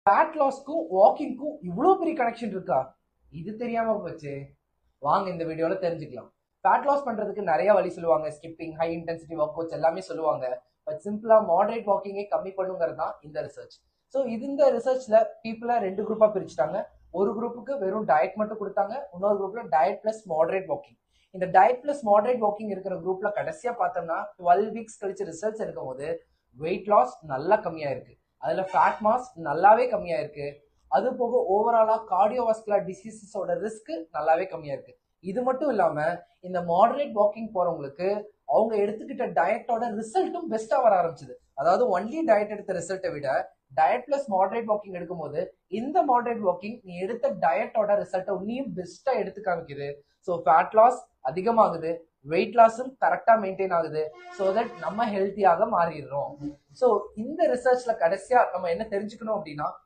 Fat லாஸ்க்கும் வாக்கிங்க்கும் இவ்வளோ பெரிய connection இருக்கா? இது தெரியாம போச்சு. வாங்க இந்த வீடியோல தெரிஞ்சுக்கலாம். ஃபேட் லாஸ் பண்றதுக்கு நிறைய வழி சொல்லுவாங்க. Skipping, high intensity work outs எல்லாமே சொல்லுவாங்க. பட் சிம்பிளா மாடரேட் வாக்கிங்கே கம்மி பண்ணுங்கிறது தான் இந்த ரிசர்ச். ஸோ இந்த ரிசர்ச்ல பீப்புளை 2 குரூப்பா பிரிச்சுட்டாங்க. ஒரு குரூப்புக்கு வெறும் டயட் மட்டும் கொடுத்தாங்க, இன்னொரு குரூப்ல டயட் பிளஸ் மாடரேட் வாக்கிங். இந்த டயட் பிளஸ் மாடரேட் வாக்கிங் இருக்கிற குரூப்ல கடைசியா பார்த்தோம்னா 12 வீக்ஸ் கழிச்சு ரிசல்ட்ஸ் எடுக்கும் போது வெயிட் லாஸ் நல்லா கம்மியா இருக்கு. அதுல ஃபேட் மாஸ் நல்லாவே கம்மியா இருக்கு. அது போக ஓவராலா கார்டியோவாஸ்குலர் டிசீசஸோட ரிஸ்க் நல்லாவே கம்மியா இருக்கு. இது மட்டும் இல்லாம இந்த மாடரேட் வாக்கிங் போறவங்களுக்கு அவங்க எடுத்துக்கிட்ட டயட்டோட ரிசல்ட்டும் பெஸ்டா வர ஆரம்பிச்சது. அதாவது ஒன்லி டயட் எடுத்த ரிசல்ட்டை விட டயட் பிளஸ் மாடரேட் வாக்கிங் எடுக்கும்போது இந்த மாடரேட் வாக்கிங் நீ எடுத்த டயட்டோட ரிசல்ட்டை இன்னும் பெஸ்டா எடுத்து காமிக்குது. ஸோ ஃபேட் லாஸ் அதிகமாகுது, வெயிட் லாஸும் கரெக்டா மெயின்டைன் ஆகுது. ஸோ தட் நம்ம ஹெல்த்தியாக மாறிடுறோம். ஸோ இந்த ரிசர்ச்ல கடைசியா நம்ம என்ன தெரிஞ்சுக்கணும் அப்படின்னா,